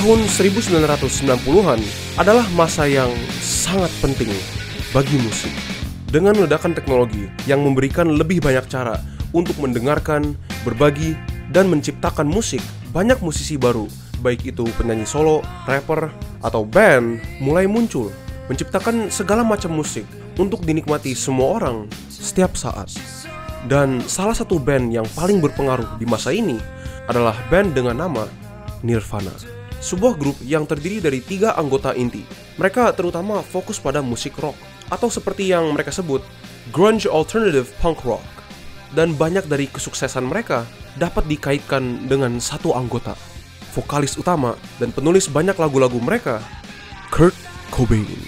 Tahun 1990-an adalah masa yang sangat penting bagi musik. Dengan ledakan teknologi yang memberikan lebih banyak cara untuk mendengarkan, berbagi, dan menciptakan musik, banyak musisi baru, baik itu penyanyi solo, rapper, atau band, mulai muncul, menciptakan segala macam musik untuk dinikmati semua orang setiap saat. Dan salah satu band yang paling berpengaruh di masa ini adalah band dengan nama Nirvana. Sebuah grup yang terdiri dari 3 anggota inti. Mereka terutama fokus pada musik rock, atau seperti yang mereka sebut, grunge alternative punk rock. Dan banyak dari kesuksesan mereka dapat dikaitkan dengan satu anggota, vokalis utama dan penulis banyak lagu-lagu mereka, Kurt Cobain.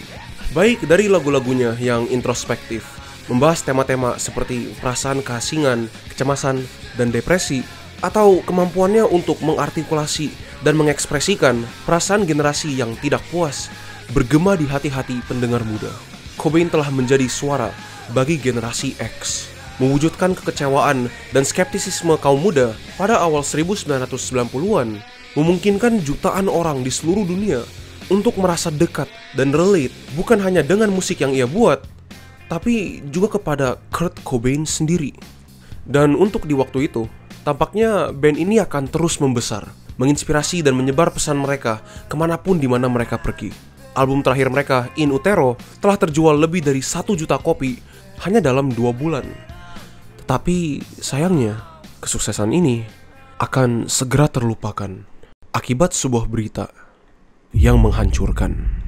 Baik dari lagu-lagunya yang introspektif, membahas tema-tema seperti perasaan keasingan, kecemasan, dan depresi, atau kemampuannya untuk mengartikulasi dan mengekspresikan perasaan generasi yang tidak puas bergema di hati-hati pendengar muda. Cobain telah menjadi suara bagi generasi X, mewujudkan kekecewaan dan skeptisisme kaum muda pada awal 1990-an, memungkinkan jutaan orang di seluruh dunia untuk merasa dekat dan relate bukan hanya dengan musik yang ia buat, tapi juga kepada Kurt Cobain sendiri. Dan untuk di waktu itu, tampaknya band ini akan terus membesar, menginspirasi dan menyebar pesan mereka kemanapun di mana mereka pergi. Album terakhir mereka, In Utero, telah terjual lebih dari 1 juta kopi hanya dalam 2 bulan. Tetapi sayangnya, kesuksesan ini akan segera terlupakan akibat sebuah berita yang menghancurkan.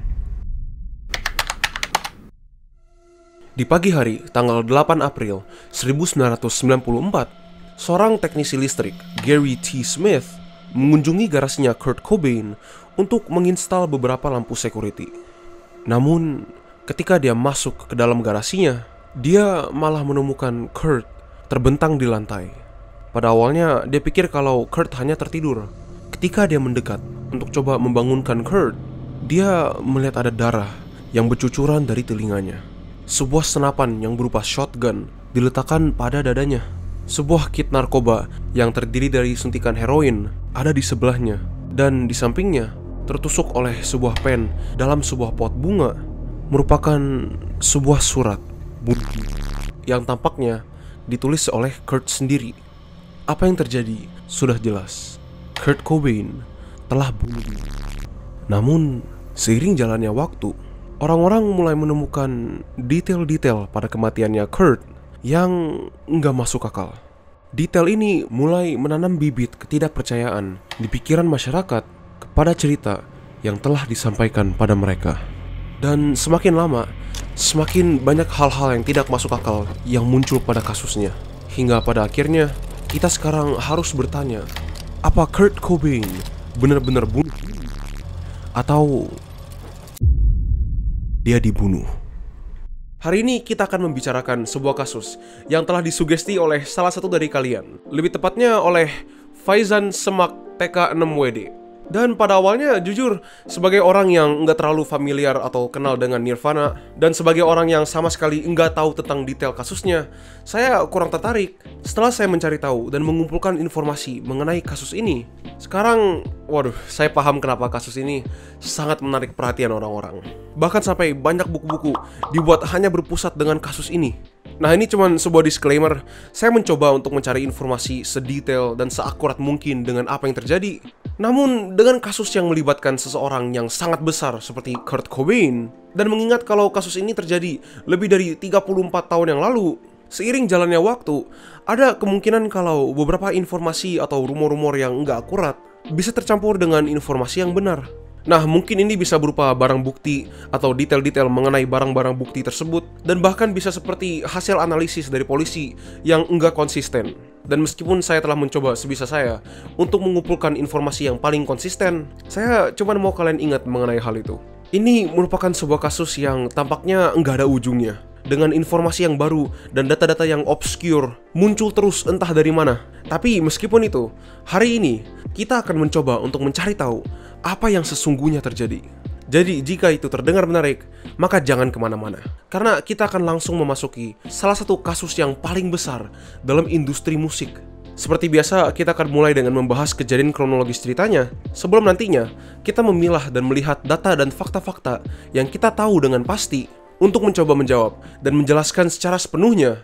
Di pagi hari, tanggal 8 April 1994, seorang teknisi listrik, Gary T. Smith, mengunjungi garasinya Kurt Cobain untuk menginstal beberapa lampu security. Namun, ketika dia masuk ke dalam garasinya, dia malah menemukan Kurt terbentang di lantai. Pada awalnya, dia pikir kalau Kurt hanya tertidur. Ketika dia mendekat untuk coba membangunkan Kurt, dia melihat ada darah yang bercucuran dari telinganya. Sebuah senapan yang berupa shotgun diletakkan pada dadanya. Sebuah kit narkoba yang terdiri dari suntikan heroin ada di sebelahnya, dan di sampingnya tertusuk oleh sebuah pen dalam sebuah pot bunga merupakan sebuah surat yang tampaknya ditulis oleh Kurt sendiri. Apa yang terjadi sudah jelas. Kurt Cobain telah bunuh diri. Namun seiring jalannya waktu, orang-orang mulai menemukan detail-detail pada kematiannya Kurt yang nggak masuk akal. Detail ini mulai menanam bibit ketidakpercayaan di pikiran masyarakat kepada cerita yang telah disampaikan pada mereka. Dan semakin lama, semakin banyak hal-hal yang tidak masuk akal yang muncul pada kasusnya. Hingga pada akhirnya, kita sekarang harus bertanya, apa Kurt Cobain benar-benar bunuh diri? Atau dia dibunuh? Hari ini kita akan membicarakan sebuah kasus yang telah disugesti oleh salah satu dari kalian. Lebih tepatnya oleh Faizan Semak TK6WD. Dan pada awalnya, jujur, sebagai orang yang nggak terlalu familiar atau kenal dengan Nirvana, dan sebagai orang yang sama sekali nggak tahu tentang detail kasusnya, saya kurang tertarik. Setelah saya mencari tahu dan mengumpulkan informasi mengenai kasus ini, sekarang, saya paham kenapa kasus ini sangat menarik perhatian orang-orang. Bahkan sampai banyak buku-buku dibuat hanya berpusat dengan kasus ini. Nah, ini cuma sebuah disclaimer. Saya mencoba untuk mencari informasi sedetail dan seakurat mungkin dengan apa yang terjadi. Namun, dengan kasus yang melibatkan seseorang yang sangat besar seperti Kurt Cobain, dan mengingat kalau kasus ini terjadi lebih dari 34 tahun yang lalu, seiring jalannya waktu, ada kemungkinan kalau beberapa informasi atau rumor-rumor yang nggak akurat bisa tercampur dengan informasi yang benar. Nah, mungkin ini bisa berupa barang bukti atau detail-detail mengenai barang-barang bukti tersebut, dan bahkan bisa seperti hasil analisis dari polisi yang enggak konsisten. Dan meskipun saya telah mencoba sebisa saya untuk mengumpulkan informasi yang paling konsisten, saya cuma mau kalian ingat mengenai hal itu. Ini merupakan sebuah kasus yang tampaknya enggak ada ujungnya. Dengan informasi yang baru dan data-data yang obscure muncul terus entah dari mana. Tapi meskipun itu, hari ini kita akan mencoba untuk mencari tahu apa yang sesungguhnya terjadi. Jadi jika itu terdengar menarik, maka jangan kemana-mana. Karena kita akan langsung memasuki salah satu kasus yang paling besar dalam industri musik Seperti biasa, kita akan mulai dengan membahas kejadian kronologis ceritanya, sebelum nantinya kita memilah dan melihat data dan fakta-fakta yang kita tahu dengan pasti untuk mencoba menjawab dan menjelaskan secara sepenuhnya.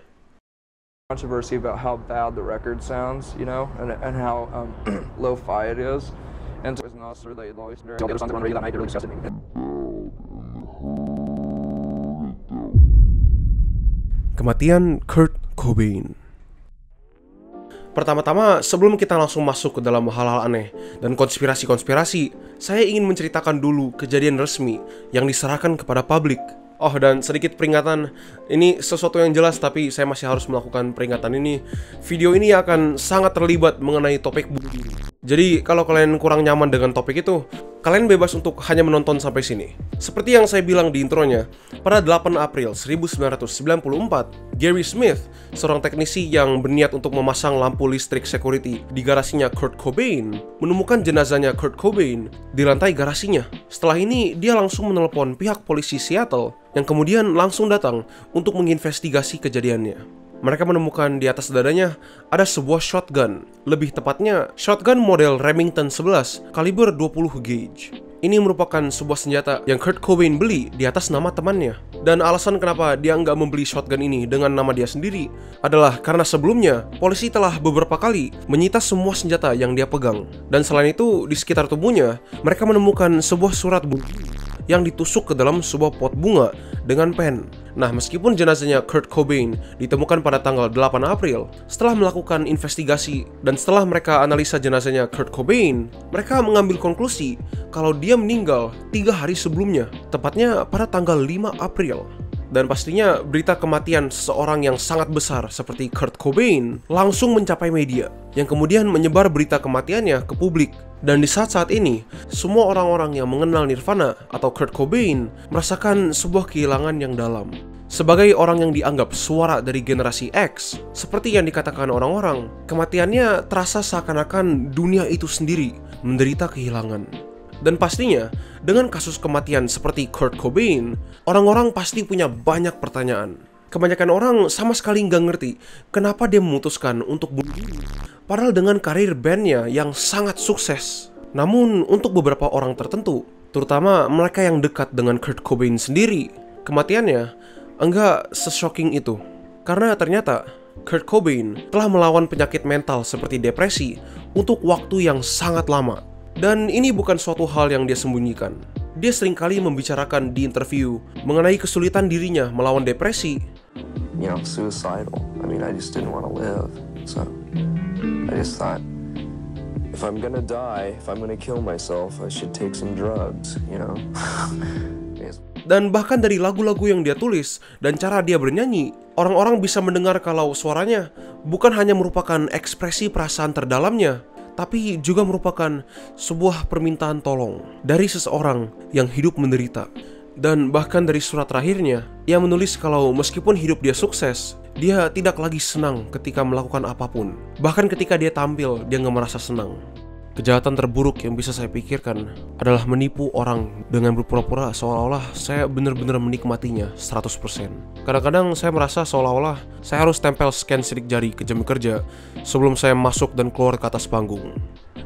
Controversy about how bad the record sounds, you know, and how lo-fi it is. And so it's not related always all the other songs that run radio that night, they're really disgusting. Kematian Kurt Cobain. Pertama-tama, sebelum kita langsung masuk ke dalam hal-hal aneh dan konspirasi-konspirasi, saya ingin menceritakan dulu kejadian resmi yang diserahkan kepada publik. Oh, dan sedikit peringatan, ini sesuatu yang jelas tapi saya masih harus melakukan peringatan ini. Video ini akan sangat terlibat mengenai topik bunuh diri. Jadi, kalau kalian kurang nyaman dengan topik itu, kalian bebas untuk hanya menonton sampai sini. Seperti yang saya bilang di intronya, pada 8 April 1994, Gary Smith, seorang teknisi yang berniat untuk memasang lampu listrik security di garasinya Kurt Cobain, menemukan jenazahnya Kurt Cobain di lantai garasinya. Setelah ini, dia langsung menelepon pihak polisi Seattle yang kemudian langsung datang untuk menginvestigasi kejadiannya. Mereka menemukan di atas dadanya ada sebuah shotgun, lebih tepatnya shotgun model Remington 11 kaliber 20 gauge. Ini merupakan sebuah senjata yang Kurt Cobain beli di atas nama temannya. Dan alasan kenapa dia nggak membeli shotgun ini dengan nama dia sendiri adalah karena sebelumnya polisi telah beberapa kali menyita semua senjata yang dia pegang. Dan selain itu, di sekitar tubuhnya mereka menemukan sebuah surat bunuh diri yang ditusuk ke dalam sebuah pot bunga dengan pen. Nah, meskipun jenazahnya Kurt Cobain ditemukan pada tanggal 8 April, setelah melakukan investigasi dan setelah mereka analisa jenazahnya Kurt Cobain, mereka mengambil konklusi kalau dia meninggal 3 hari sebelumnya, tepatnya pada tanggal 5 April. Dan pastinya berita kematian seseorang yang sangat besar seperti Kurt Cobain langsung mencapai media, yang kemudian menyebar berita kematiannya ke publik. Dan di saat-saat ini, semua orang-orang yang mengenal Nirvana atau Kurt Cobain merasakan sebuah kehilangan yang dalam. Sebagai orang yang dianggap suara dari generasi X, seperti yang dikatakan orang-orang, kematiannya terasa seakan-akan dunia itu sendiri menderita kehilangan. Dan pastinya, dengan kasus kematian seperti Kurt Cobain, orang-orang pasti punya banyak pertanyaan. Kebanyakan orang sama sekali nggak ngerti kenapa dia memutuskan untuk bunuh diri, padahal dengan karir bandnya yang sangat sukses. Namun untuk beberapa orang tertentu, terutama mereka yang dekat dengan Kurt Cobain sendiri, kematiannya enggak se-shocking itu. Karena ternyata Kurt Cobain telah melawan penyakit mental seperti depresi untuk waktu yang sangat lama. Dan ini bukan suatu hal yang dia sembunyikan. Dia seringkali membicarakan di interview mengenai kesulitan dirinya melawan depresi. You know, suicidal. I mean, I just didn't want to live. So, I just thought, if I'm gonna die, if I'm gonna kill myself, I should take some drugs, you know. Dan bahkan dari lagu-lagu yang dia tulis dan cara dia bernyanyi, orang-orang bisa mendengar kalau suaranya bukan hanya merupakan ekspresi perasaan terdalamnya, tapi juga merupakan sebuah permintaan tolong dari seseorang yang hidup menderita. Dan bahkan dari surat terakhirnya, ia menulis kalau meskipun hidup dia sukses, dia tidak lagi senang ketika melakukan apapun. Bahkan ketika dia tampil, dia nggak merasa senang. Kejahatan terburuk yang bisa saya pikirkan adalah menipu orang dengan berpura-pura seolah-olah saya benar-benar menikmatinya 100%. Kadang-kadang saya merasa seolah-olah saya harus tempel scan sidik jari ke jam kerja sebelum saya masuk dan keluar ke atas panggung.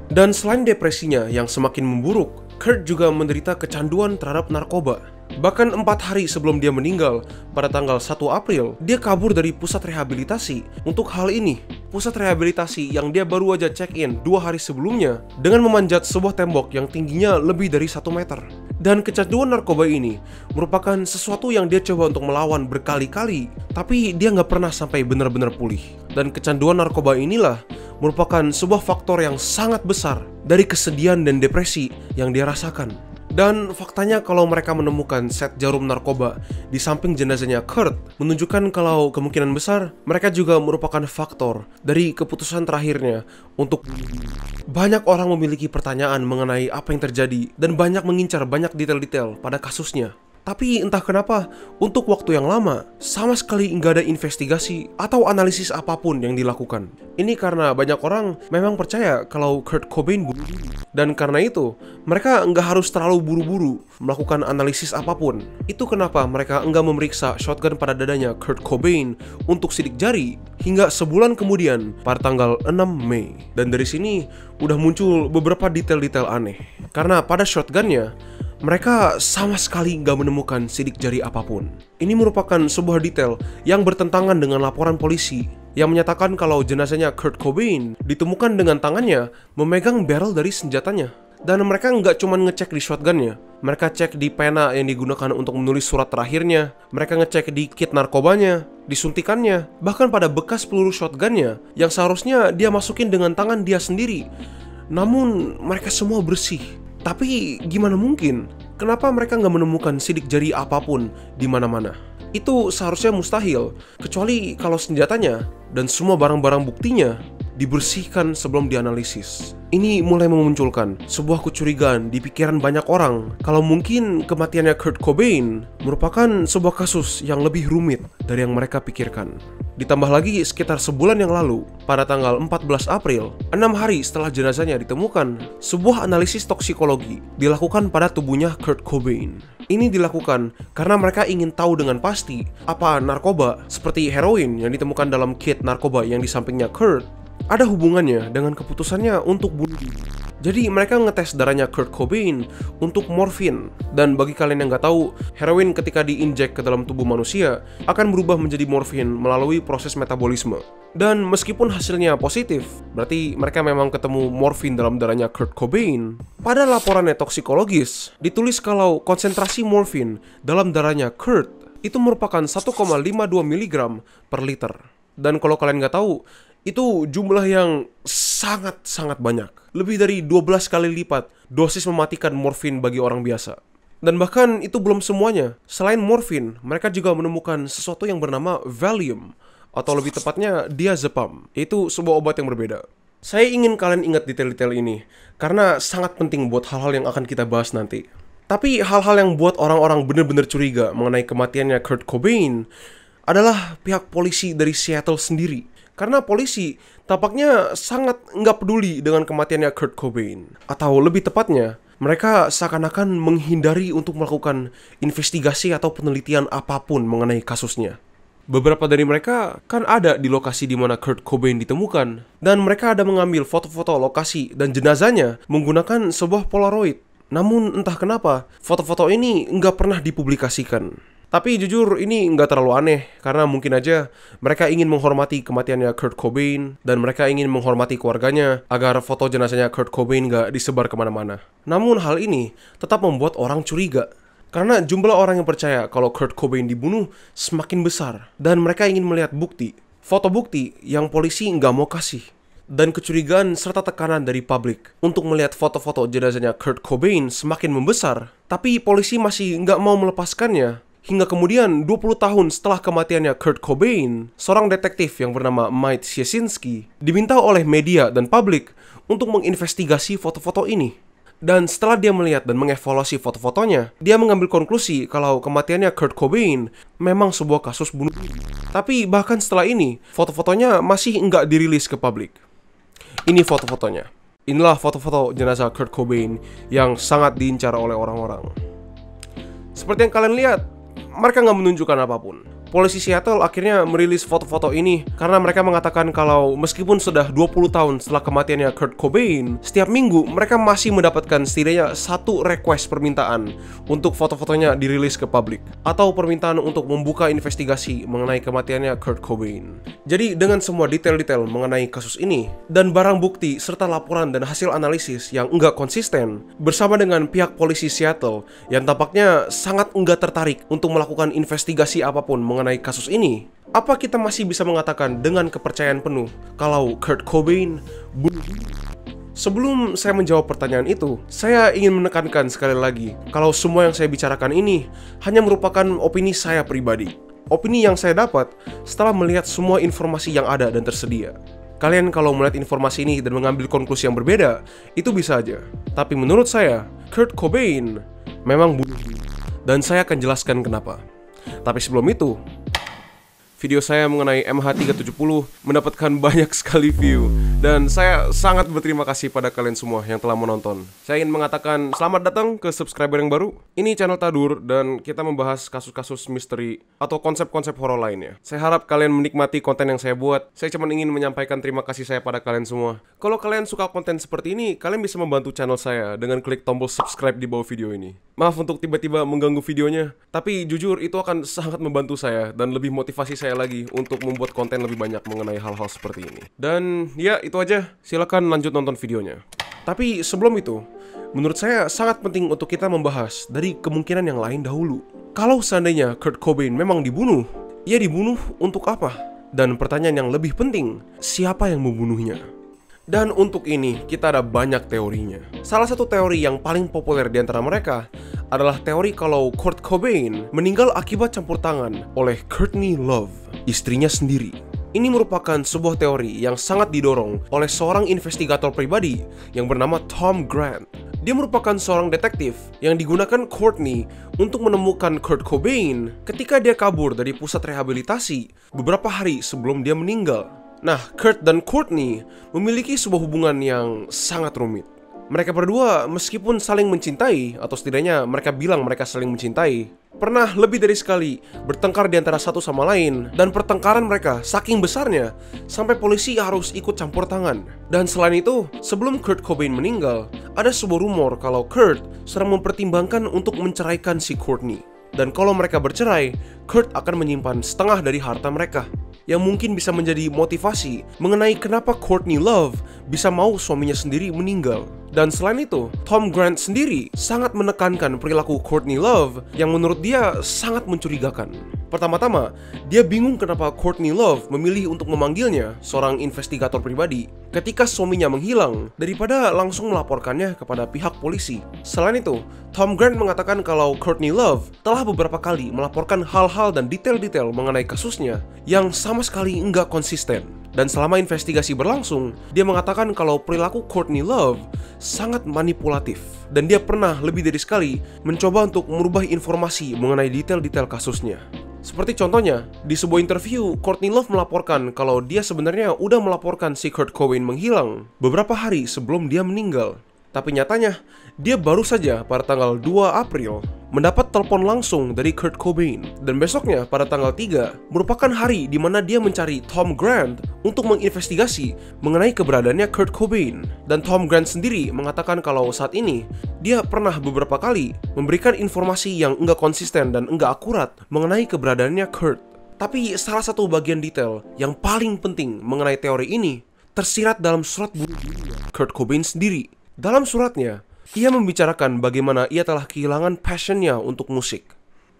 Dan selain depresinya yang semakin memburuk, Kurt juga menderita kecanduan terhadap narkoba. Bahkan 4 hari sebelum dia meninggal, pada tanggal 1 April, dia kabur dari pusat rehabilitasi. Untuk hal ini, pusat rehabilitasi yang dia baru aja check-in 2 hari sebelumnya dengan memanjat sebuah tembok yang tingginya lebih dari 1 meter. Dan kecanduan narkoba ini merupakan sesuatu yang dia coba untuk melawan berkali-kali, tapi dia nggak pernah sampai benar-benar pulih. Dan kecanduan narkoba inilah merupakan sebuah faktor yang sangat besar dari kesedihan dan depresi yang dia rasakan. Dan faktanya kalau mereka menemukan set jarum narkoba di samping jenazahnya Kurt, menunjukkan kalau kemungkinan besar mereka juga merupakan faktor dari keputusan terakhirnya untuk. Banyak orang memiliki pertanyaan mengenai apa yang terjadi dan banyak mengincar banyak detail-detail pada kasusnya. Tapi entah kenapa, untuk waktu yang lama, sama sekali nggak ada investigasi atau analisis apapun yang dilakukan. Ini karena banyak orang memang percaya kalau Kurt Cobain bunuh diri. Dan karena itu, mereka nggak harus terlalu buru-buru melakukan analisis apapun. Itu kenapa mereka nggak memeriksa shotgun pada dadanya Kurt Cobain untuk sidik jari hingga sebulan kemudian pada tanggal 6 Mei. Dan dari sini udah muncul beberapa detail-detail aneh. Karena pada shotgunnya, mereka sama sekali nggak menemukan sidik jari apapun. Ini merupakan sebuah detail yang bertentangan dengan laporan polisi yang menyatakan kalau jenazahnya Kurt Cobain ditemukan dengan tangannya memegang barrel dari senjatanya. Dan mereka nggak cuma ngecek di shotgunnya, mereka cek di pena yang digunakan untuk menulis surat terakhirnya, mereka ngecek di kit narkobanya, disuntikannya, bahkan pada bekas peluru shotgunnya yang seharusnya dia masukin dengan tangan dia sendiri. Namun mereka semua bersih. Tapi gimana mungkin? Kenapa mereka nggak menemukan sidik jari apapun di mana-mana? Itu seharusnya mustahil, kecuali kalau senjatanya dan semua barang-barang buktinya dibersihkan sebelum dianalisis. Ini mulai memunculkan sebuah kecurigaan di pikiran banyak orang kalau mungkin kematiannya Kurt Cobain merupakan sebuah kasus yang lebih rumit dari yang mereka pikirkan. Ditambah lagi sekitar sebulan yang lalu, pada tanggal 14 April, 6 hari setelah jenazahnya ditemukan, sebuah analisis toksikologi dilakukan pada tubuhnya Kurt Cobain. Ini dilakukan karena mereka ingin tahu dengan pasti apa narkoba seperti heroin yang ditemukan dalam kit narkoba yang di sampingnya Kurt ada hubungannya dengan keputusannya untuk bunuh diri. Jadi mereka ngetes darahnya Kurt Cobain untuk morfin. Dan bagi kalian yang nggak tahu, heroin ketika diinjek ke dalam tubuh manusia akan berubah menjadi morfin melalui proses metabolisme. Dan meskipun hasilnya positif, berarti mereka memang ketemu morfin dalam darahnya Kurt Cobain. Pada laporannya toksikologis, ditulis kalau konsentrasi morfin dalam darahnya Kurt itu merupakan 1,52 mg per liter. Dan kalau kalian nggak tahu, itu jumlah yang sangat-sangat banyak. Lebih dari 12 kali lipat dosis mematikan morfin bagi orang biasa. Dan bahkan itu belum semuanya. Selain morfin, mereka juga menemukan sesuatu yang bernama Valium, atau lebih tepatnya diazepam. Itu sebuah obat yang berbeda. Saya ingin kalian ingat detail-detail ini, karena sangat penting buat hal-hal yang akan kita bahas nanti. Tapi hal-hal yang buat orang-orang benar-benar curiga mengenai kematiannya Kurt Cobain adalah pihak polisi dari Seattle sendiri. Karena polisi tampaknya sangat nggak peduli dengan kematiannya Kurt Cobain. Atau lebih tepatnya, mereka seakan-akan menghindari untuk melakukan investigasi atau penelitian apapun mengenai kasusnya. Beberapa dari mereka kan ada di lokasi di mana Kurt Cobain ditemukan. Dan mereka ada mengambil foto-foto lokasi dan jenazahnya menggunakan sebuah Polaroid. Namun entah kenapa, foto-foto ini nggak pernah dipublikasikan. Tapi jujur ini nggak terlalu aneh, karena mungkin aja mereka ingin menghormati kematiannya Kurt Cobain, dan mereka ingin menghormati keluarganya agar foto jenazahnya Kurt Cobain nggak disebar kemana-mana. Namun hal ini tetap membuat orang curiga, karena jumlah orang yang percaya kalau Kurt Cobain dibunuh semakin besar, dan mereka ingin melihat bukti, foto bukti yang polisi nggak mau kasih. Dan kecurigaan serta tekanan dari publik untuk melihat foto-foto jenazahnya Kurt Cobain semakin membesar, tapi polisi masih nggak mau melepaskannya. Hingga kemudian 20 tahun setelah kematiannya Kurt Cobain, seorang detektif yang bernama Mike Siesinski diminta oleh media dan publik untuk menginvestigasi foto-foto ini. Dan setelah dia melihat dan mengevaluasi foto-fotonya, dia mengambil konklusi kalau kematiannya Kurt Cobain memang sebuah kasus bunuh diri. Tapi bahkan setelah ini, foto-fotonya masih nggak dirilis ke publik. Ini foto-fotonya. Inilah foto-foto jenazah Kurt Cobain yang sangat diincar oleh orang-orang. Seperti yang kalian lihat, mereka nggak menunjukkan apapun. Polisi Seattle akhirnya merilis foto-foto ini karena mereka mengatakan kalau meskipun sudah 20 tahun setelah kematiannya Kurt Cobain, setiap minggu mereka masih mendapatkan setidaknya satu request permintaan untuk foto-fotonya dirilis ke publik, atau permintaan untuk membuka investigasi mengenai kematiannya Kurt Cobain. Jadi dengan semua detail-detail mengenai kasus ini, dan barang bukti serta laporan dan hasil analisis yang enggak konsisten, bersama dengan pihak polisi Seattle yang tampaknya sangat enggak tertarik untuk melakukan investigasi apapun mengenai kasus ini, apa kita masih bisa mengatakan dengan kepercayaan penuh kalau Kurt Cobain bunuh diri? Sebelum saya menjawab pertanyaan itu, saya ingin menekankan sekali lagi kalau semua yang saya bicarakan ini hanya merupakan opini saya pribadi. Opini yang saya dapat setelah melihat semua informasi yang ada dan tersedia. Kalian kalau melihat informasi ini dan mengambil konklusi yang berbeda, itu bisa aja. Tapi menurut saya, Kurt Cobain memang bunuh diri. Dan saya akan jelaskan kenapa. Tapi sebelum itu, video saya mengenai MH370 mendapatkan banyak sekali view. Dan saya sangat berterima kasih pada kalian semua yang telah menonton. Saya ingin mengatakan selamat datang ke subscriber yang baru. Ini channel Tadur dan kita membahas kasus-kasus misteri atau konsep-konsep horor lainnya. Saya harap kalian menikmati konten yang saya buat. Saya cuma ingin menyampaikan terima kasih saya pada kalian semua. Kalau kalian suka konten seperti ini, kalian bisa membantu channel saya dengan klik tombol subscribe di bawah video ini. Maaf untuk tiba-tiba mengganggu videonya, tapi jujur itu akan sangat membantu saya dan lebih motivasi saya lagi untuk membuat konten lebih banyak mengenai hal-hal seperti ini. Dan ya, itu aja. Silakan lanjut nonton videonya. Tapi sebelum itu, menurut saya sangat penting untuk kita membahas dari kemungkinan yang lain dahulu. Kalau seandainya Kurt Cobain memang dibunuh, ia dibunuh untuk apa? Dan pertanyaan yang lebih penting, siapa yang membunuhnya? Dan untuk ini, kita ada banyak teorinya. Salah satu teori yang paling populer di antara mereka adalah teori kalau Kurt Cobain meninggal akibat campur tangan oleh Courtney Love, istrinya sendiri. Ini merupakan sebuah teori yang sangat didorong oleh seorang investigator pribadi yang bernama Tom Grant. Dia merupakan seorang detektif yang digunakan Courtney untuk menemukan Kurt Cobain ketika dia kabur dari pusat rehabilitasi beberapa hari sebelum dia meninggal. Nah, Kurt dan Courtney memiliki sebuah hubungan yang sangat rumit. Mereka berdua meskipun saling mencintai, atau setidaknya mereka bilang mereka saling mencintai, pernah lebih dari sekali bertengkar di antara satu sama lain. Dan pertengkaran mereka saking besarnya sampai polisi harus ikut campur tangan. Dan selain itu, sebelum Kurt Cobain meninggal, ada sebuah rumor kalau Kurt sedang mempertimbangkan untuk menceraikan si Courtney. Dan kalau mereka bercerai, Kurt akan menyimpan setengah dari harta mereka, yang mungkin bisa menjadi motivasi mengenai kenapa Courtney Love bisa mau suaminya sendiri meninggal. Dan selain itu, Tom Grant sendiri sangat menekankan perilaku Courtney Love yang menurut dia sangat mencurigakan. Pertama-tama, dia bingung kenapa Courtney Love memilih untuk memanggilnya, seorang investigator pribadi, ketika suaminya menghilang, daripada langsung melaporkannya kepada pihak polisi. Selain itu, Tom Grant mengatakan kalau Courtney Love telah beberapa kali melaporkan hal-hal dan detail-detail mengenai kasusnya yang sama sekali enggak konsisten. Dan selama investigasi berlangsung, dia mengatakan kalau perilaku Courtney Love sangat manipulatif. Dan dia pernah lebih dari sekali mencoba untuk merubah informasi mengenai detail-detail kasusnya. Seperti contohnya, di sebuah interview, Courtney Love melaporkan kalau dia sebenarnya udah melaporkan si Kurt Cobain menghilang beberapa hari sebelum dia meninggal. Tapi nyatanya, dia baru saja pada tanggal 2 April mendapat telepon langsung dari Kurt Cobain. Dan besoknya pada tanggal 3 merupakan hari di mana dia mencari Tom Grant untuk menginvestigasi mengenai keberadaannya Kurt Cobain. Dan Tom Grant sendiri mengatakan kalau saat ini dia pernah beberapa kali memberikan informasi yang enggak konsisten dan enggak akurat mengenai keberadaannya Kurt. Tapi salah satu bagian detail yang paling penting mengenai teori ini tersirat dalam surat bunuh diri Kurt Cobain sendiri. Dalam suratnya, ia membicarakan bagaimana ia telah kehilangan passionnya untuk musik.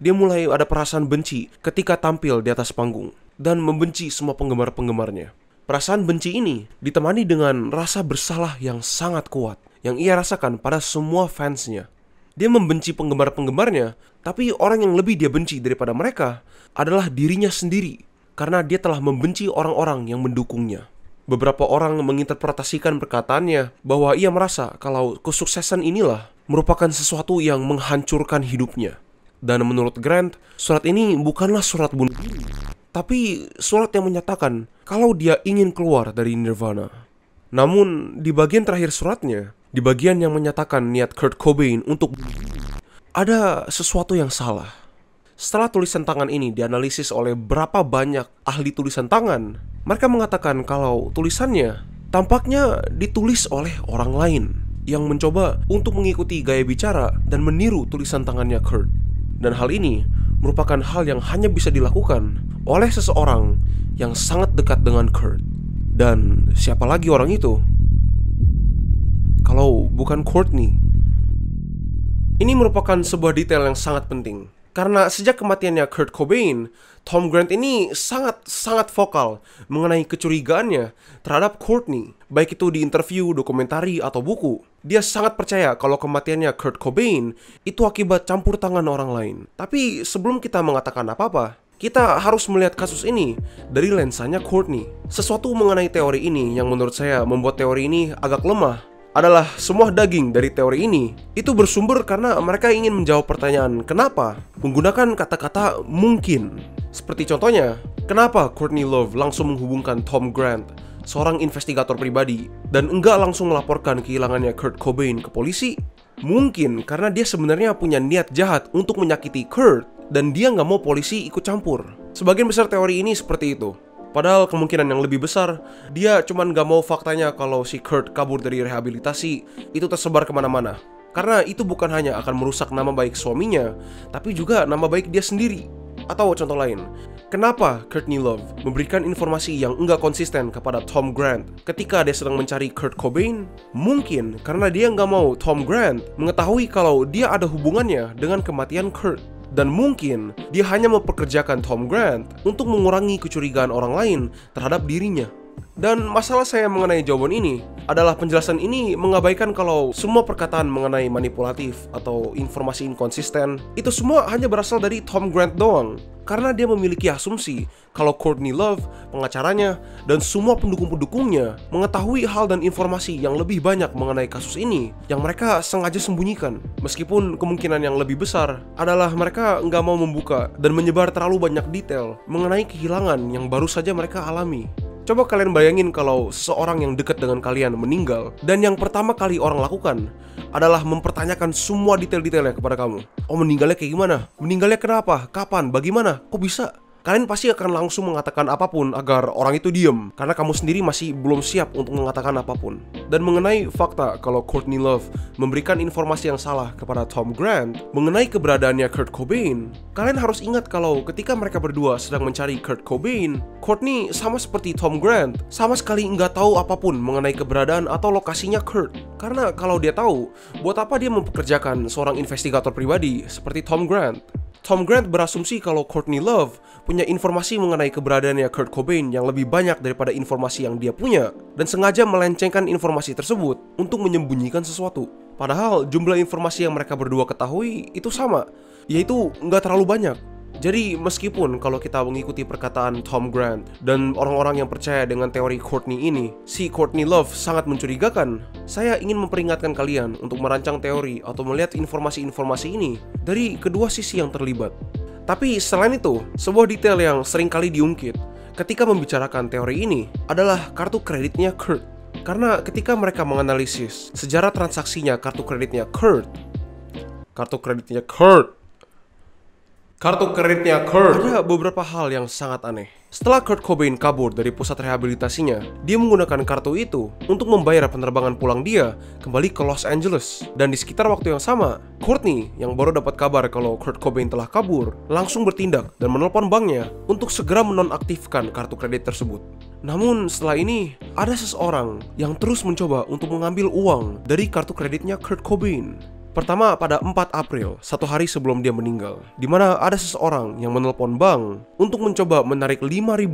Dia mulai ada perasaan benci ketika tampil di atas panggung dan membenci semua penggemar-penggemarnya. Perasaan benci ini ditemani dengan rasa bersalah yang sangat kuat yang ia rasakan pada semua fansnya. Dia membenci penggemar-penggemarnya, tapi orang yang lebih dia benci daripada mereka adalah dirinya sendiri karena dia telah membenci orang-orang yang mendukungnya. Beberapa orang menginterpretasikan perkataannya bahwa ia merasa kalau kesuksesan inilah merupakan sesuatu yang menghancurkan hidupnya. Dan menurut Grant, surat ini bukanlah surat bunuh diri, tapi surat yang menyatakan kalau dia ingin keluar dari Nirvana. Namun, di bagian terakhir suratnya, di bagian yang menyatakan niat Kurt Cobain untuk bunuh diri, ada sesuatu yang salah. Setelah tulisan tangan ini dianalisis oleh berapa banyak ahli tulisan tangan, mereka mengatakan kalau tulisannya tampaknya ditulis oleh orang lain yang mencoba untuk mengikuti gaya bicara dan meniru tulisan tangannya Kurt. Dan hal ini merupakan hal yang hanya bisa dilakukan oleh seseorang yang sangat dekat dengan Kurt. Dan siapa lagi orang itu? Kalau bukan Courtney. Ini merupakan sebuah detail yang sangat penting. Karena sejak kematiannya Kurt Cobain, Tom Grant ini sangat vokal mengenai kecurigaannya terhadap Courtney. Baik itu di interview, dokumentari, atau buku. Dia sangat percaya kalau kematiannya Kurt Cobain itu akibat campur tangan orang lain. Tapi sebelum kita mengatakan apa-apa, kita harus melihat kasus ini dari lensanya Courtney. Sesuatu mengenai teori ini yang menurut saya membuat teori ini agak lemah adalah semua daging dari teori ini itu bersumber karena mereka ingin menjawab pertanyaan kenapa menggunakan kata-kata mungkin. Seperti contohnya, kenapa Courtney Love langsung menghubungkan Tom Grant, seorang investigator pribadi, dan enggak langsung melaporkan kehilangannya Kurt Cobain ke polisi? Mungkin karena dia sebenarnya punya niat jahat untuk menyakiti Kurt dan dia nggak mau polisi ikut campur. Sebagian besar teori ini seperti itu. Padahal kemungkinan yang lebih besar, dia cuman gak mau faktanya kalau si Kurt kabur dari rehabilitasi itu tersebar kemana-mana. Karena itu bukan hanya akan merusak nama baik suaminya, tapi juga nama baik dia sendiri. Atau contoh lain, kenapa Courtney Love memberikan informasi yang enggak konsisten kepada Tom Grant ketika dia sedang mencari Kurt Cobain? Mungkin karena dia nggak mau Tom Grant mengetahui kalau dia ada hubungannya dengan kematian Kurt. Dan mungkin dia hanya mempekerjakan Tom Grant untuk mengurangi kecurigaan orang lain terhadap dirinya. Dan masalah saya mengenai jawaban ini adalah penjelasan ini mengabaikan kalau semua perkataan mengenai manipulatif atau informasi inkonsisten itu semua hanya berasal dari Tom Grant doang. Karena dia memiliki asumsi kalau Courtney Love, pengacaranya, dan semua pendukung-pendukungnya mengetahui hal dan informasi yang lebih banyak mengenai kasus ini yang mereka sengaja sembunyikan. Meskipun kemungkinan yang lebih besar adalah mereka nggak mau membuka dan menyebar terlalu banyak detail mengenai kehilangan yang baru saja mereka alami. Coba kalian bayangin kalau seseorang yang dekat dengan kalian meninggal dan yang pertama kali orang lakukan adalah mempertanyakan semua detail-detailnya kepada kamu. Oh, meninggalnya kayak gimana? Meninggalnya kenapa? Kapan? Bagaimana? Kok bisa? Kalian pasti akan langsung mengatakan apapun agar orang itu diem, karena kamu sendiri masih belum siap untuk mengatakan apapun. Dan mengenai fakta kalau Courtney Love memberikan informasi yang salah kepada Tom Grant mengenai keberadaannya Kurt Cobain, kalian harus ingat kalau ketika mereka berdua sedang mencari Kurt Cobain, Courtney sama seperti Tom Grant sama sekali nggak tahu apapun mengenai keberadaan atau lokasinya Kurt. Karena kalau dia tahu, buat apa dia mempekerjakan seorang investigator pribadi seperti Tom Grant? Tom Grant berasumsi kalau Courtney Love punya informasi mengenai keberadaannya Kurt Cobain yang lebih banyak daripada informasi yang dia punya, dan sengaja melencengkan informasi tersebut untuk menyembunyikan sesuatu. Padahal jumlah informasi yang mereka berdua ketahui itu sama, yaitu nggak terlalu banyak. Jadi meskipun kalau kita mengikuti perkataan Tom Grant dan orang-orang yang percaya dengan teori Courtney ini, si Courtney Love sangat mencurigakan, saya ingin memperingatkan kalian untuk merancang teori atau melihat informasi-informasi ini dari kedua sisi yang terlibat. Tapi selain itu, sebuah detail yang seringkali diungkit ketika membicarakan teori ini adalah kartu kreditnya Kurt. Karena ketika mereka menganalisis sejarah transaksinya kartu kreditnya Kurt, ada beberapa hal yang sangat aneh. Setelah Kurt Cobain kabur dari pusat rehabilitasinya, dia menggunakan kartu itu untuk membayar penerbangan pulang dia kembali ke Los Angeles. Dan di sekitar waktu yang sama, Courtney yang baru dapat kabar kalau Kurt Cobain telah kabur, langsung bertindak dan menelpon banknya untuk segera menonaktifkan kartu kredit tersebut. Namun setelah ini, ada seseorang yang terus mencoba untuk mengambil uang dari kartu kreditnya Kurt Cobain. Pertama pada 4 April, satu hari sebelum dia meninggal, di mana ada seseorang yang menelpon bank untuk mencoba menarik $5.000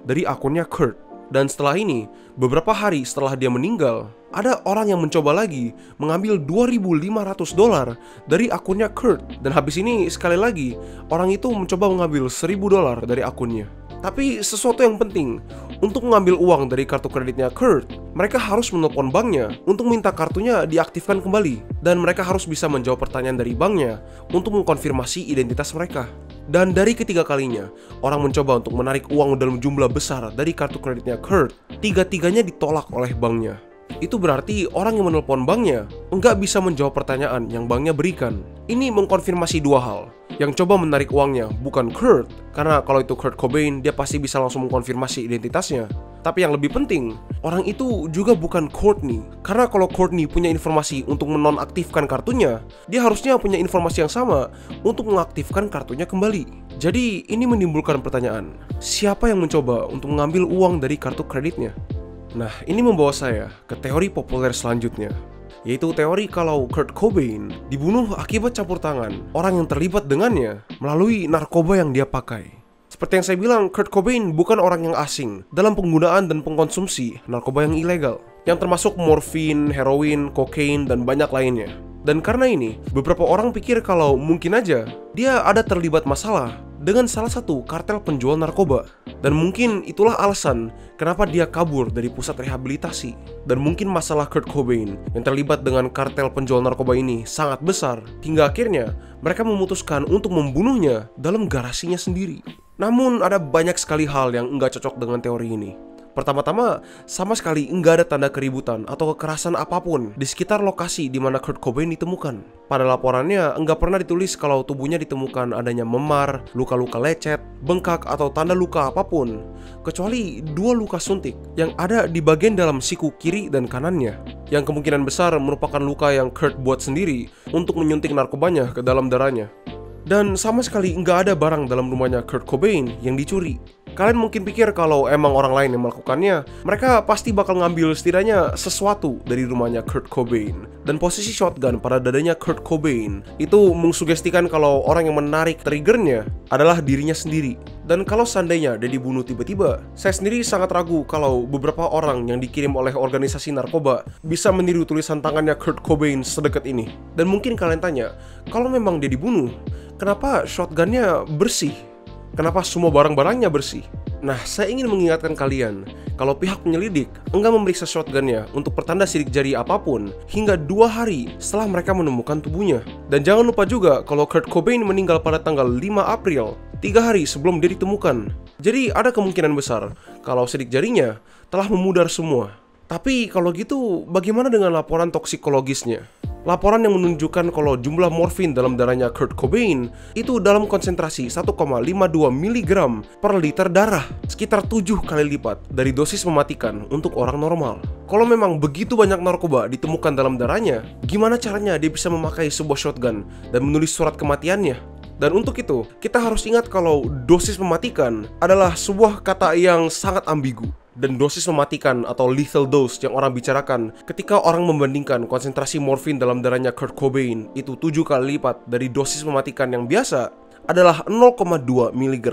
dari akunnya Kurt. Dan setelah ini, beberapa hari setelah dia meninggal, ada orang yang mencoba lagi mengambil $2.500 dari akunnya Kurt. Dan habis ini sekali lagi, orang itu mencoba mengambil $1.000 dari akunnya. Tapi sesuatu yang penting, untuk mengambil uang dari kartu kreditnya Kurt, mereka harus menelpon banknya untuk minta kartunya diaktifkan kembali. Dan mereka harus bisa menjawab pertanyaan dari banknya untuk mengkonfirmasi identitas mereka. Dan dari ketiga kalinya, orang mencoba untuk menarik uang dalam jumlah besar dari kartu kreditnya Kurt, tiga-tiganya ditolak oleh banknya. Itu berarti orang yang menelpon banknya nggak bisa menjawab pertanyaan yang banknya berikan. Ini mengkonfirmasi dua hal. Yang coba menarik uangnya bukan Kurt, karena kalau itu Kurt Cobain, dia pasti bisa langsung mengkonfirmasi identitasnya. Tapi yang lebih penting, orang itu juga bukan Courtney. Karena kalau Courtney punya informasi untuk menonaktifkan kartunya, dia harusnya punya informasi yang sama untuk mengaktifkan kartunya kembali. Jadi ini menimbulkan pertanyaan, siapa yang mencoba untuk mengambil uang dari kartu kreditnya? Nah, ini membawa saya ke teori populer selanjutnya, yaitu teori kalau Kurt Cobain dibunuh akibat campur tangan orang yang terlibat dengannya melalui narkoba yang dia pakai. Seperti yang saya bilang, Kurt Cobain bukan orang yang asing dalam penggunaan dan pengkonsumsi narkoba yang ilegal, yang termasuk morfin, heroin, kokain, dan banyak lainnya. Dan karena ini, beberapa orang pikir kalau mungkin aja dia ada terlibat masalah dengan salah satu kartel penjual narkoba. Dan mungkin itulah alasan kenapa dia kabur dari pusat rehabilitasi. Dan mungkin masalah Kurt Cobain yang terlibat dengan kartel penjual narkoba ini sangat besar, hingga akhirnya mereka memutuskan untuk membunuhnya dalam garasinya sendiri. Namun ada banyak sekali hal yang enggak cocok dengan teori ini. Pertama-tama, sama sekali enggak ada tanda keributan atau kekerasan apapun di sekitar lokasi di mana Kurt Cobain ditemukan. Pada laporannya, enggak pernah ditulis kalau tubuhnya ditemukan adanya memar, luka-luka lecet, bengkak, atau tanda luka apapun, kecuali 2 luka suntik yang ada di bagian dalam siku kiri dan kanannya, yang kemungkinan besar merupakan luka yang Kurt buat sendiri untuk menyuntik narkobanya ke dalam darahnya. Dan sama sekali nggak ada barang dalam rumahnya Kurt Cobain yang dicuri. Kalian mungkin pikir kalau emang orang lain yang melakukannya, mereka pasti bakal ngambil setidaknya sesuatu dari rumahnya Kurt Cobain. Dan posisi shotgun pada dadanya Kurt Cobain itu mengsugestikan kalau orang yang menarik triggernya adalah dirinya sendiri. Dan kalau seandainya dia dibunuh tiba-tiba, saya sendiri sangat ragu kalau beberapa orang yang dikirim oleh organisasi narkoba bisa meniru tulisan tangannya Kurt Cobain sedekat ini. Dan mungkin kalian tanya, kalau memang dia dibunuh, kenapa shotgunnya bersih? Kenapa semua barang-barangnya bersih? Nah, saya ingin mengingatkan kalian kalau pihak penyelidik enggak memeriksa shotgunnya untuk pertanda sidik jari apapun hingga 2 hari setelah mereka menemukan tubuhnya. Dan jangan lupa juga kalau Kurt Cobain meninggal pada tanggal 5 April, 3 hari sebelum dia ditemukan. Jadi ada kemungkinan besar kalau sidik jarinya telah memudar semua. Tapi kalau gitu, bagaimana dengan laporan toksikologisnya? Laporan yang menunjukkan kalau jumlah morfin dalam darahnya Kurt Cobain itu dalam konsentrasi 1,52 mg per liter darah, sekitar 7 kali lipat dari dosis mematikan untuk orang normal. Kalau memang begitu banyak narkoba ditemukan dalam darahnya, gimana caranya dia bisa memakai sebuah shotgun dan menulis surat kematiannya? Dan untuk itu, kita harus ingat kalau dosis mematikan adalah sebuah kata yang sangat ambigu. Dan dosis mematikan atau lethal dose yang orang bicarakan ketika orang membandingkan konsentrasi morfin dalam darahnya Kurt Cobain itu 7 kali lipat dari dosis mematikan yang biasa adalah 0,2 mg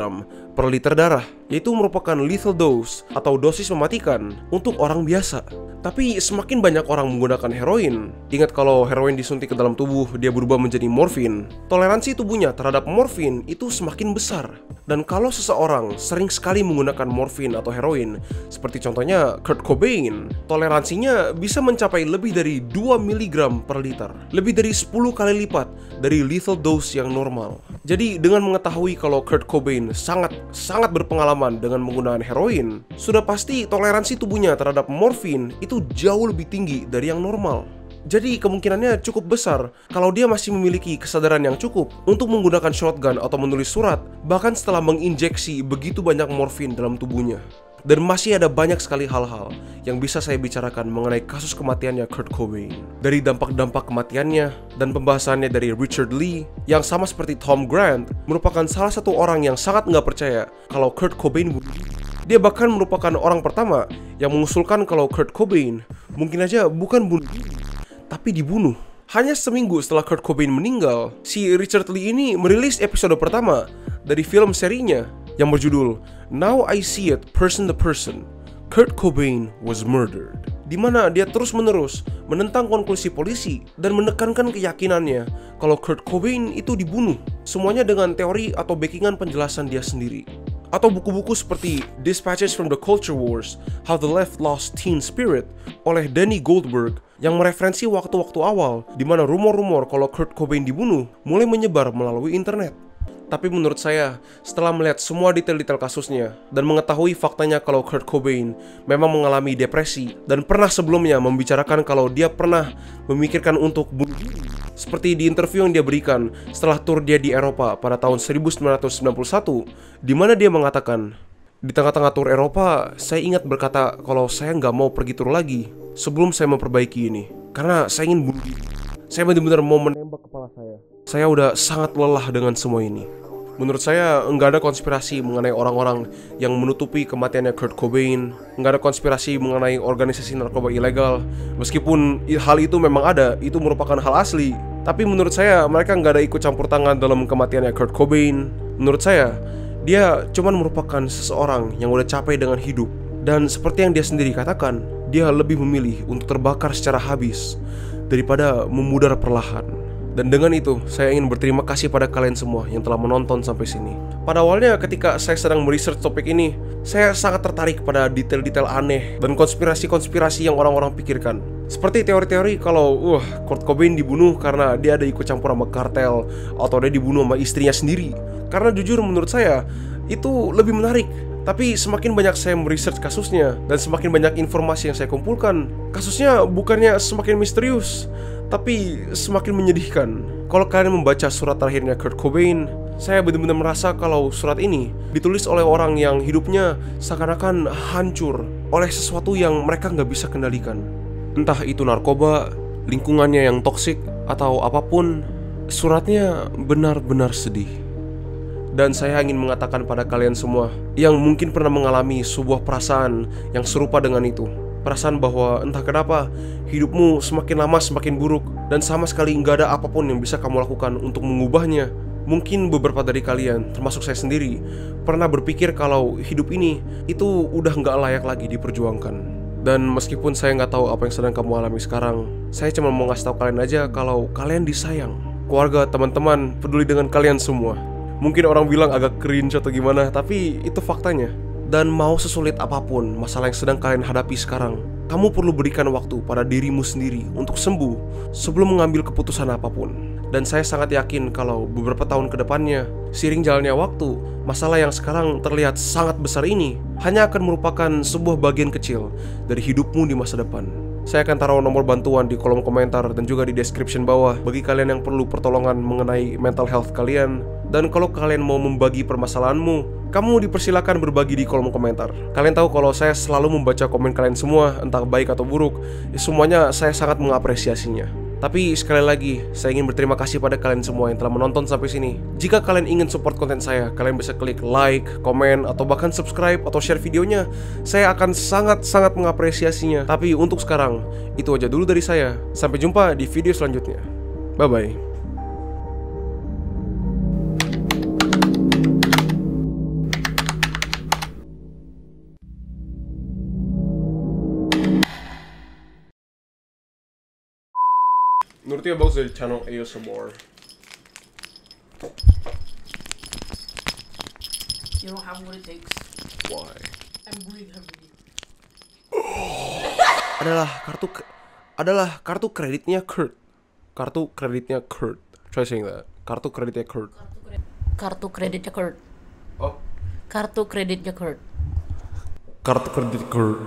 per liter darah, yaitu merupakan lethal dose atau dosis mematikan untuk orang biasa. Tapi semakin banyak orang menggunakan heroin, ingat kalau heroin disuntik ke dalam tubuh dia berubah menjadi morfin, toleransi tubuhnya terhadap morfin itu semakin besar. Dan kalau seseorang sering sekali menggunakan morfin atau heroin, seperti contohnya Kurt Cobain, toleransinya bisa mencapai lebih dari 2 mg per liter, lebih dari 10 kali lipat dari lethal dose yang normal. Jadi dengan mengetahui kalau Kurt Cobain sangat berpengalaman dengan menggunakan heroin, sudah pasti toleransi tubuhnya terhadap morfin itu jauh lebih tinggi dari yang normal. Jadi kemungkinannya cukup besar kalau dia masih memiliki kesadaran yang cukup untuk menggunakan shotgun atau menulis surat, bahkan setelah menginjeksi begitu banyak morfin dalam tubuhnya. Dan masih ada banyak sekali hal-hal yang bisa saya bicarakan mengenai kasus kematiannya Kurt Cobain. Dari dampak-dampak kematiannya dan pembahasannya dari Richard Lee, yang sama seperti Tom Grant, merupakan salah satu orang yang sangat nggak percaya kalau Kurt Cobain bunuh. Dia bahkan merupakan orang pertama yang mengusulkan kalau Kurt Cobain mungkin aja bukan bunuh diri, tapi dibunuh. Hanya seminggu setelah Kurt Cobain meninggal, si Richard Lee ini merilis episode pertama dari film serinya yang berjudul Now I See It Person to Person, Kurt Cobain Was Murdered, di mana dia terus-menerus menentang konklusi polisi dan menekankan keyakinannya kalau Kurt Cobain itu dibunuh, semuanya dengan teori atau backingan penjelasan dia sendiri. Atau buku-buku seperti Dispatches from the Culture Wars, How the Left Lost Teen Spirit oleh Danny Goldberg yang mereferensi waktu-waktu awal di mana rumor-rumor kalau Kurt Cobain dibunuh mulai menyebar melalui internet. Tapi menurut saya, setelah melihat semua detail-detail kasusnya dan mengetahui faktanya kalau Kurt Cobain memang mengalami depresi dan pernah sebelumnya membicarakan kalau dia pernah memikirkan untuk bunuh diri, seperti di interview yang dia berikan setelah tur dia di Eropa pada tahun 1991, di mana dia mengatakan, di tengah-tengah tur Eropa, saya ingat berkata kalau saya nggak mau pergi tur lagi sebelum saya memperbaiki ini, karena saya ingin bunuh diri. Saya benar-benar mau menembak kepala saya. Saya udah sangat lelah dengan semua ini. Menurut saya, nggak ada konspirasi mengenai orang-orang yang menutupi kematiannya Kurt Cobain. Nggak ada konspirasi mengenai organisasi narkoba ilegal. Meskipun hal itu memang ada, itu merupakan hal asli. Tapi menurut saya, mereka nggak ada ikut campur tangan dalam kematiannya Kurt Cobain. Menurut saya, dia cuma merupakan seseorang yang udah capek dengan hidup. Dan seperti yang dia sendiri katakan, dia lebih memilih untuk terbakar secara habis daripada memudar perlahan. Dan dengan itu, saya ingin berterima kasih pada kalian semua yang telah menonton sampai sini. Pada awalnya ketika saya sedang meresearch topik ini, saya sangat tertarik pada detail-detail aneh dan konspirasi-konspirasi yang orang-orang pikirkan. Seperti teori-teori kalau Kurt Cobain dibunuh karena dia ada ikut campur sama kartel, atau dia dibunuh sama istrinya sendiri. Karena jujur menurut saya, itu lebih menarik. Tapi semakin banyak saya meresearch kasusnya dan semakin banyak informasi yang saya kumpulkan, kasusnya bukannya semakin misterius, tapi semakin menyedihkan. Kalau kalian membaca surat terakhirnya Kurt Cobain, saya benar-benar merasa kalau surat ini ditulis oleh orang yang hidupnya seakan-akan hancur oleh sesuatu yang mereka nggak bisa kendalikan. Entah itu narkoba, lingkungannya yang toksik, atau apapun, suratnya benar-benar sedih. Dan saya ingin mengatakan pada kalian semua yang mungkin pernah mengalami sebuah perasaan yang serupa dengan itu. Perasaan bahwa entah kenapa hidupmu semakin lama semakin buruk dan sama sekali nggak ada apapun yang bisa kamu lakukan untuk mengubahnya. Mungkin beberapa dari kalian, termasuk saya sendiri, pernah berpikir kalau hidup ini itu udah nggak layak lagi diperjuangkan. Dan meskipun saya nggak tahu apa yang sedang kamu alami sekarang, saya cuma mau ngasih tahu kalian aja kalau kalian disayang. Keluarga, teman-teman, peduli dengan kalian semua. Mungkin orang bilang agak cringe atau gimana, tapi itu faktanya. Dan mau sesulit apapun masalah yang sedang kalian hadapi sekarang, kamu perlu berikan waktu pada dirimu sendiri untuk sembuh sebelum mengambil keputusan apapun. Dan saya sangat yakin kalau beberapa tahun ke depannya, seiring jalannya waktu, masalah yang sekarang terlihat sangat besar ini hanya akan merupakan sebuah bagian kecil dari hidupmu di masa depan. Saya akan taruh nomor bantuan di kolom komentar dan juga di description bawah bagi kalian yang perlu pertolongan mengenai mental health kalian. Dan kalau kalian mau membagi permasalahanmu, kamu dipersilakan berbagi di kolom komentar. Kalian tahu kalau saya selalu membaca komen kalian semua, entah baik atau buruk, semuanya saya sangat mengapresiasinya. Tapi sekali lagi, saya ingin berterima kasih pada kalian semua yang telah menonton sampai sini. Jika kalian ingin support konten saya, kalian bisa klik like, komen, atau bahkan subscribe atau share videonya. Saya akan sangat-sangat mengapresiasinya. Tapi untuk sekarang, itu aja dulu dari saya. Sampai jumpa di video selanjutnya. Bye-bye. Menurutnya bagus dari channel ASMR. You don't have what it takes. Why? I'm breathing heavily. Adalah kartu kreditnya Kurt. Kartu kreditnya Kurt. Try saying that. Kartu kreditnya Kurt. Kartu kreditnya Kurt. Oh. Kartu kreditnya Kurt. Kartu kredit Kurt.